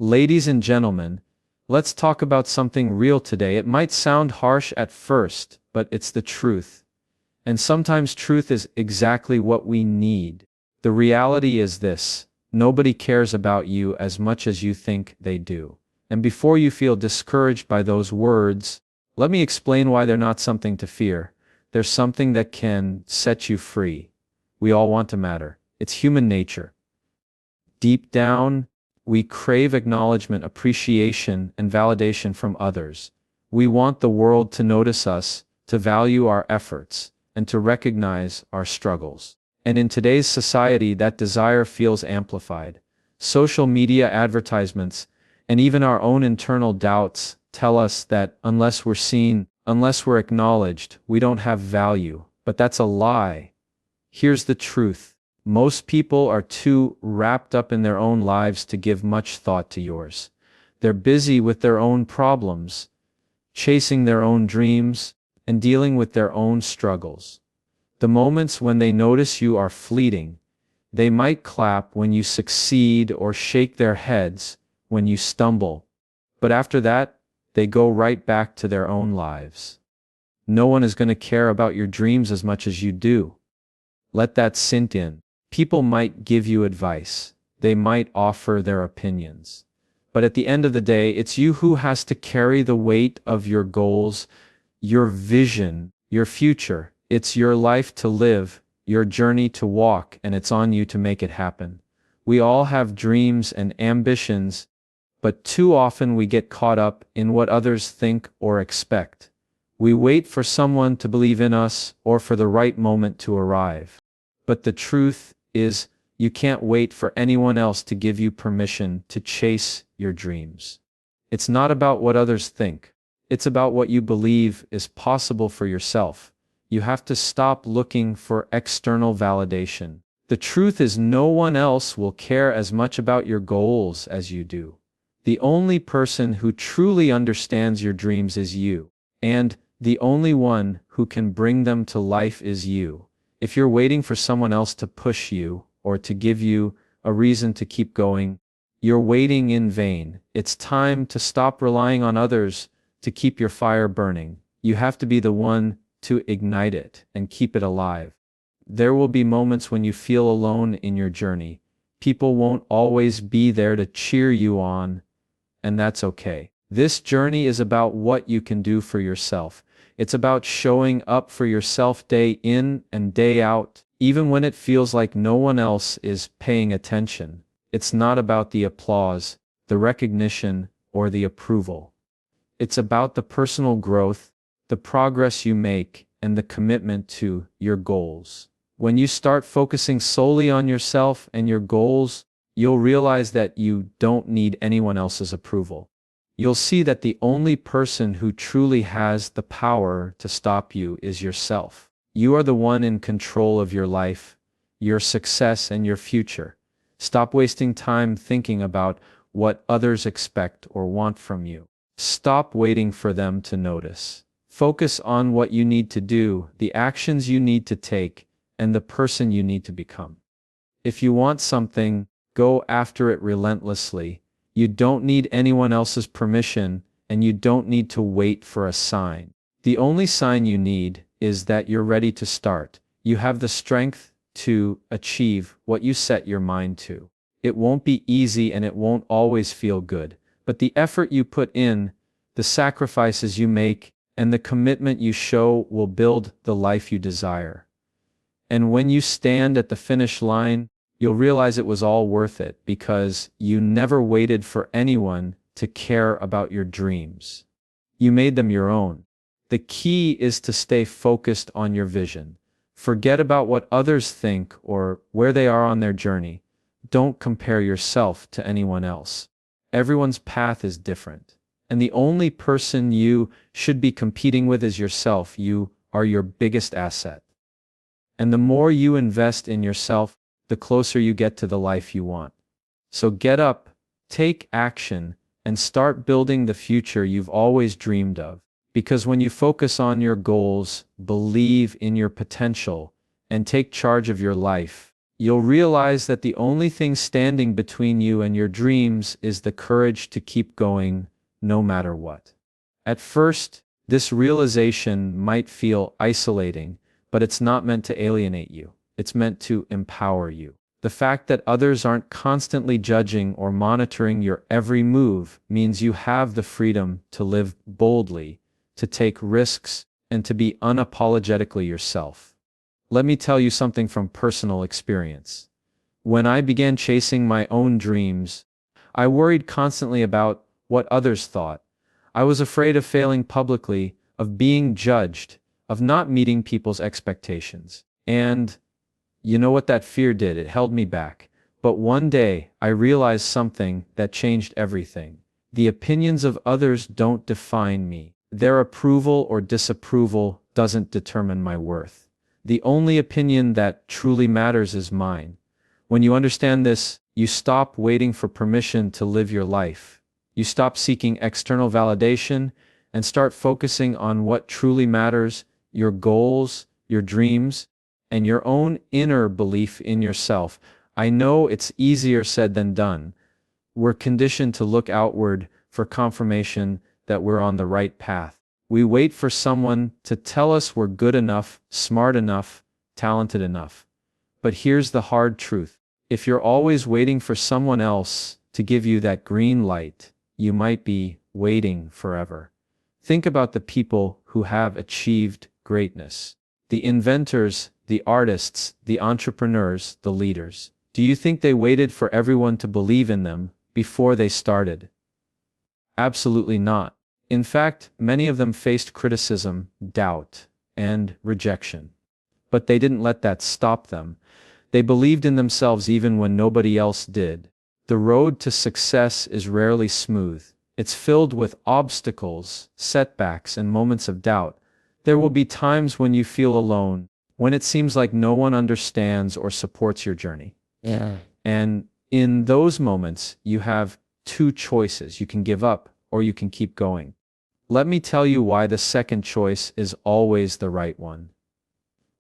Ladies and gentlemen, let's talk about something real today. It might sound harsh at first, but it's the truth. And sometimes truth is exactly what we need. The reality is this: nobody cares about you as much as you think they do. And before you feel discouraged by those words, let me explain why they're not something to fear. They're something that can set you free. We all want to matter. It's human nature. Deep down, we crave acknowledgement, appreciation, and validation from others. We want the world to notice us, to value our efforts, and to recognize our struggles. And in today's society, that desire feels amplified. Social media, advertisements, and even our own internal doubts tell us that unless we're seen, unless we're acknowledged, we don't have value. But that's a lie. Here's the truth. Most people are too wrapped up in their own lives to give much thought to yours. They're busy with their own problems, chasing their own dreams, and dealing with their own struggles. The moments when they notice you are fleeting. They might clap when you succeed or shake their heads when you stumble. But after that, they go right back to their own lives. No one is going to care about your dreams as much as you do. Let that sink in. People might give you advice. They might offer their opinions. But at the end of the day, it's you who has to carry the weight of your goals, your vision, your future. It's your life to live, your journey to walk, and it's on you to make it happen. We all have dreams and ambitions, but too often we get caught up in what others think or expect. We wait for someone to believe in us or for the right moment to arrive. But the truth is, you can't wait for anyone else to give you permission to chase your dreams. It's not about what others think. It's about what you believe is possible for yourself. You have to stop looking for external validation. The truth is, no one else will care as much about your goals as you do. The only person who truly understands your dreams is you. And the only one who can bring them to life is you. If you're waiting for someone else to push you, or to give you a reason to keep going, you're waiting in vain. It's time to stop relying on others to keep your fire burning. You have to be the one to ignite it and keep it alive. There will be moments when you feel alone in your journey. People won't always be there to cheer you on, and that's okay. This journey is about what you can do for yourself. It's about showing up for yourself day in and day out, even when it feels like no one else is paying attention. It's not about the applause, the recognition, or the approval. It's about the personal growth, the progress you make, and the commitment to your goals. When you start focusing solely on yourself and your goals, you'll realize that you don't need anyone else's approval. You'll see that the only person who truly has the power to stop you is yourself. You are the one in control of your life, your success, and your future. Stop wasting time thinking about what others expect or want from you. Stop waiting for them to notice. Focus on what you need to do, the actions you need to take, and the person you need to become. If you want something, go after it relentlessly. You don't need anyone else's permission, and you don't need to wait for a sign. The only sign you need is that you're ready to start. You have the strength to achieve what you set your mind to. It won't be easy and it won't always feel good, but the effort you put in, the sacrifices you make, and the commitment you show will build the life you desire. And when you stand at the finish line, you'll realize it was all worth it because you never waited for anyone to care about your dreams. You made them your own. The key is to stay focused on your vision. Forget about what others think or where they are on their journey. Don't compare yourself to anyone else. Everyone's path is different. And the only person you should be competing with is yourself. You are your biggest asset. And the more you invest in yourself, the closer you get to the life you want. So get up, take action, and start building the future you've always dreamed of. Because when you focus on your goals, believe in your potential, and take charge of your life, You'll realize that the only thing standing between you and your dreams is the courage to keep going, no matter what. At first, this realization might feel isolating, but it's not meant to alienate you. It's meant to empower you. The fact that others aren't constantly judging or monitoring your every move means you have the freedom to live boldly, to take risks, and to be unapologetically yourself. Let me tell you something from personal experience. When I began chasing my own dreams, I worried constantly about what others thought. I was afraid of failing publicly, of being judged, of not meeting people's expectations. And you know what that fear did? It held me back. But one day, I realized something that changed everything. The opinions of others don't define me. Their approval or disapproval doesn't determine my worth. The only opinion that truly matters is mine. When you understand this, you stop waiting for permission to live your life. You stop seeking external validation and start focusing on what truly matters, your goals, your dreams, and your own inner belief in yourself. I know it's easier said than done. We're conditioned to look outward for confirmation that we're on the right path. We wait for someone to tell us we're good enough, smart enough, talented enough. But here's the hard truth. If you're always waiting for someone else to give you that green light, you might be waiting forever. Think about the people who have achieved greatness. The inventors, the artists, the entrepreneurs, the leaders. Do you think they waited for everyone to believe in them before they started? Absolutely not. In fact, many of them faced criticism, doubt, and rejection. But they didn't let that stop them. They believed in themselves even when nobody else did. The road to success is rarely smooth. It's filled with obstacles, setbacks, and moments of doubt. There will be times when you feel alone, when it seems like no one understands or supports your journey. Yeah. And in those moments, you have two choices. You can give up or you can keep going. Let me tell you why the second choice is always the right one.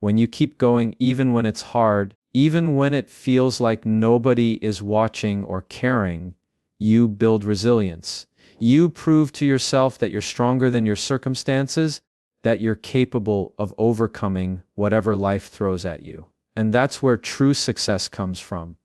When you keep going, even when it's hard, even when it feels like nobody is watching or caring, you build resilience. You prove to yourself that you're stronger than your circumstances, that you're capable of overcoming whatever life throws at you. And that's where true success comes from.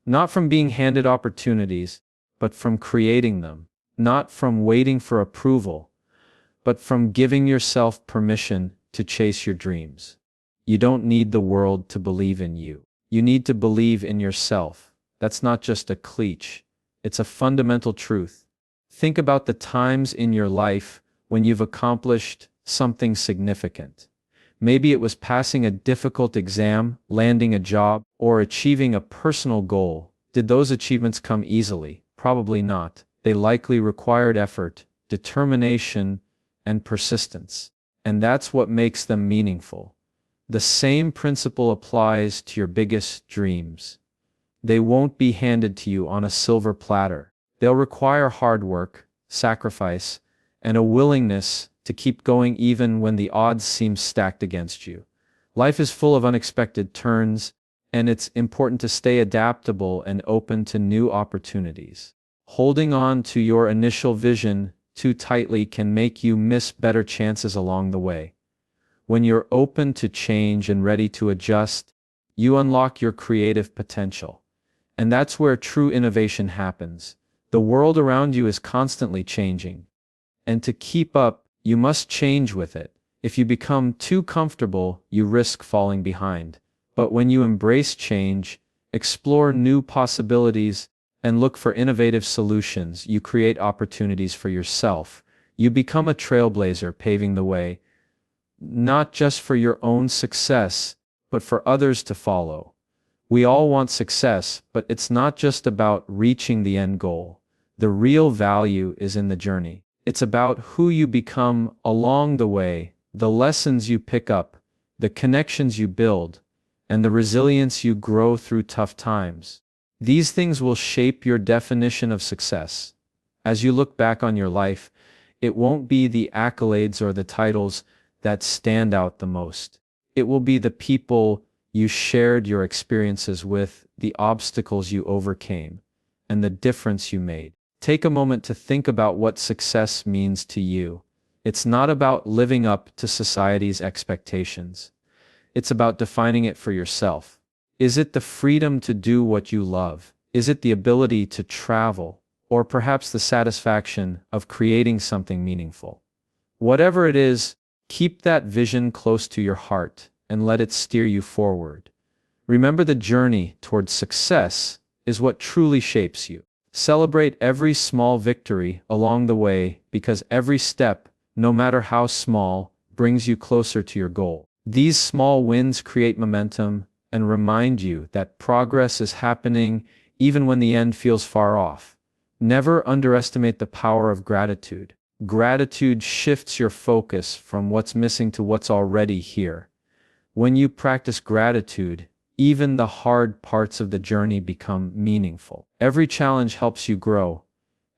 Not from being handed opportunities, but from creating them. Not from waiting for approval, but from giving yourself permission to chase your dreams. You don't need the world to believe in you. You need to believe in yourself. That's not just a cliche. It's a fundamental truth. Think about the times in your life when you've accomplished something significant. Maybe it was passing a difficult exam, landing a job, or achieving a personal goal. Did those achievements come easily? Probably not. They likely required effort, determination, and persistence. And that's what makes them meaningful. The same principle applies to your biggest dreams. They won't be handed to you on a silver platter. They'll require hard work, sacrifice, and a willingness to keep going even when the odds seem stacked against you. Life is full of unexpected turns, and it's important to stay adaptable and open to new opportunities. Holding on to your initial vision too tightly can make you miss better chances along the way. When you're open to change and ready to adjust, you unlock your creative potential. And that's where true innovation happens. The world around you is constantly changing. And to keep up, you must change with it. If you become too comfortable, you risk falling behind. But when you embrace change, explore new possibilities, and look for innovative solutions, you create opportunities for yourself. You become a trailblazer paving the way, not just for your own success, but for others to follow. We all want success, but it's not just about reaching the end goal. The real value is in the journey. It's about who you become along the way, the lessons you pick up, the connections you build, and the resilience you grow through tough times. These things will shape your definition of success. As you look back on your life, it won't be the accolades or the titles that stand out the most. It will be the people You shared your experiences with, the obstacles you overcame, and the difference you made. Take a moment to think about what success means to you. It's not about living up to society's expectations. It's about defining it for yourself. Is it the freedom to do what you love? Is it the ability to travel? Or perhaps the satisfaction of creating something meaningful? Whatever it is, keep that vision close to your heart and let it steer you forward. Remember, the journey towards success is what truly shapes you. Celebrate every small victory along the way, because every step, no matter how small, brings you closer to your goal. These small wins create momentum and remind you that progress is happening even when the end feels far off. Never underestimate the power of gratitude. Gratitude shifts your focus from what's missing to what's already here. When you practice gratitude, even the hard parts of the journey become meaningful. Every challenge helps you grow.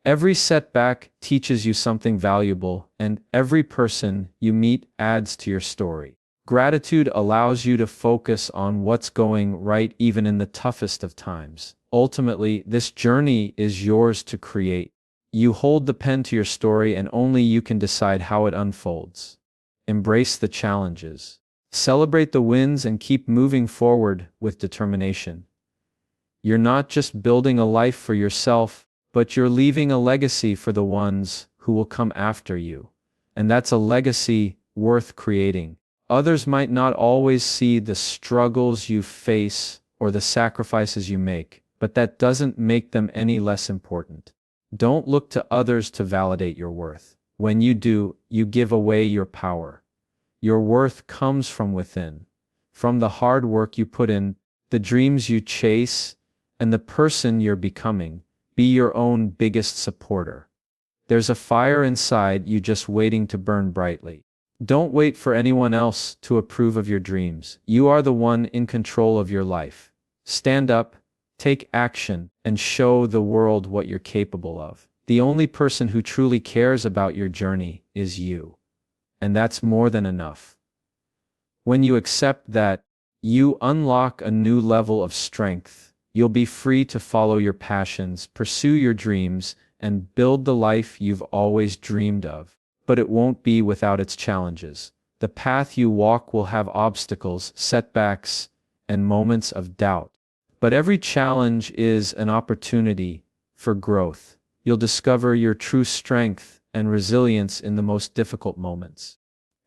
Every setback teaches you something valuable, and every person you meet adds to your story. Gratitude allows you to focus on what's going right even in the toughest of times. Ultimately, this journey is yours to create. You hold the pen to your story, and only you can decide how it unfolds. Embrace the challenges. Celebrate the wins and keep moving forward with determination. You're not just building a life for yourself, but you're leaving a legacy for the ones who will come after you. And that's a legacy worth creating. Others might not always see the struggles you face or the sacrifices you make, but that doesn't make them any less important. Don't look to others to validate your worth. When you do, you give away your power. Your worth comes from within, from the hard work you put in, the dreams you chase, and the person you're becoming. Be your own biggest supporter. There's a fire inside you just waiting to burn brightly. Don't wait for anyone else to approve of your dreams. You are the one in control of your life. Stand up, take action, and show the world what you're capable of. The only person who truly cares about your journey is you. And that's more than enough. When you accept that, you unlock a new level of strength. You'll be free to follow your passions, pursue your dreams, and build the life you've always dreamed of. But it won't be without its challenges. The path you walk will have obstacles, setbacks, and moments of doubt. But every challenge is an opportunity for growth. You'll discover your true strength and resilience in the most difficult moments.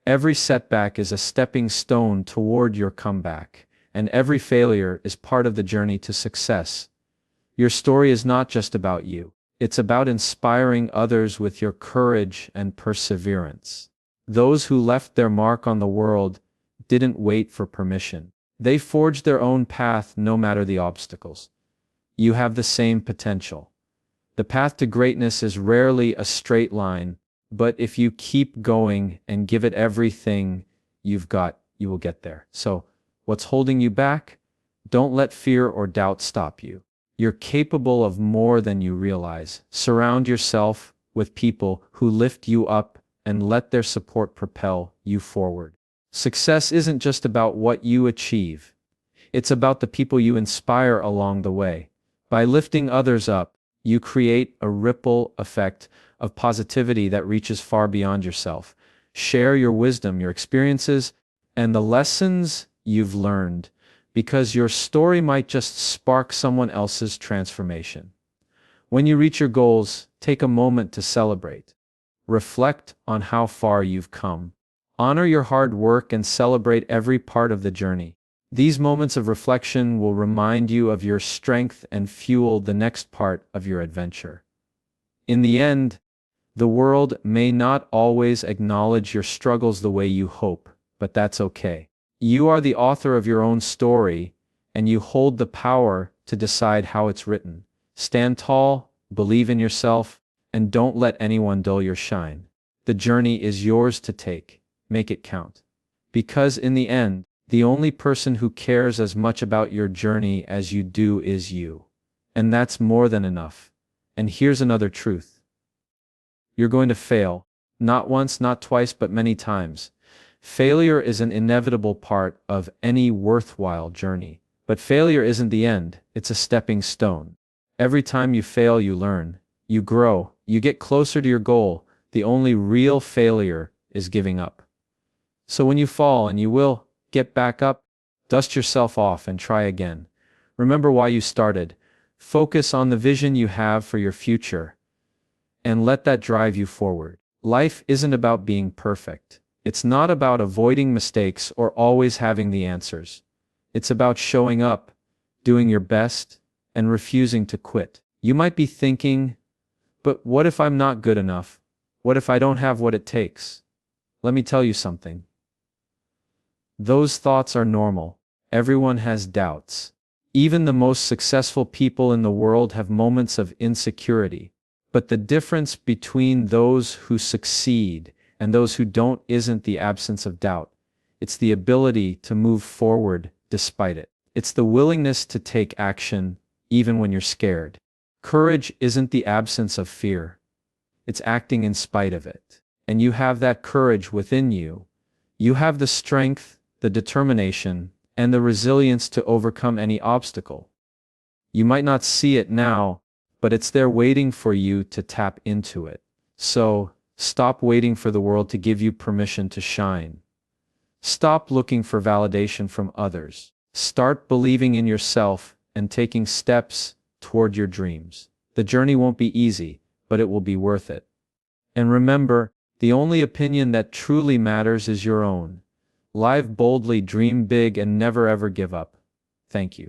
Every setback is a stepping stone toward your comeback, and every failure is part of the journey to success. Your story is not just about you. It's about inspiring others with your courage and perseverance. Those who left their mark on the world didn't wait for permission. They forged their own path no matter the obstacles. You have the same potential. The path to greatness is rarely a straight line, but if you keep going and give it everything you've got, you will get there. So, what's holding you back? Don't let fear or doubt stop you. You're capable of more than you realize. Surround yourself with people who lift you up and let their support propel you forward. Success isn't just about what you achieve. It's about the people you inspire along the way. By lifting others up, you create a ripple effect of positivity that reaches far beyond yourself. Share your wisdom, your experiences, and the lessons you've learned, because your story might just spark someone else's transformation. When you reach your goals, take a moment to celebrate. Reflect on how far you've come. Honor your hard work and celebrate every part of the journey. These moments of reflection will remind you of your strength and fuel the next part of your adventure. In the end, the world may not always acknowledge your struggles the way you hope, but that's okay. You are the author of your own story, and you hold the power to decide how it's written. Stand tall, believe in yourself, and don't let anyone dull your shine. The journey is yours to take. Make it count. Because in the end, the only person who cares as much about your journey as you do is you. And that's more than enough. And here's another truth. You're going to fail. Not once, not twice, but many times. Failure is an inevitable part of any worthwhile journey. But failure isn't the end, it's a stepping stone. Every time you fail, you learn, you grow, you get closer to your goal. The only real failure is giving up. So when you fall, and you will, get back up, dust yourself off and try again. Remember why you started. Focus on the vision you have for your future, and let that drive you forward. Life isn't about being perfect. It's not about avoiding mistakes or always having the answers. It's about showing up, doing your best, and refusing to quit. You might be thinking, but what if I'm not good enough? What if I don't have what it takes? Let me tell you something. Those thoughts are normal. Everyone has doubts. Even the most successful people in the world have moments of insecurity. But the difference between those who succeed and those who don't isn't the absence of doubt. It's the ability to move forward despite it. It's the willingness to take action even when you're scared. Courage isn't the absence of fear. It's acting in spite of it. And you have that courage within you. You have the strength, the determination, and the resilience to overcome any obstacle. You might not see it now, but it's there waiting for you to tap into it. So, stop waiting for the world to give you permission to shine. Stop looking for validation from others. Start believing in yourself and taking steps toward your dreams. The journey won't be easy, but it will be worth it. And remember, the only opinion that truly matters is your own. Live boldly, dream big, and never ever give up. Thank you.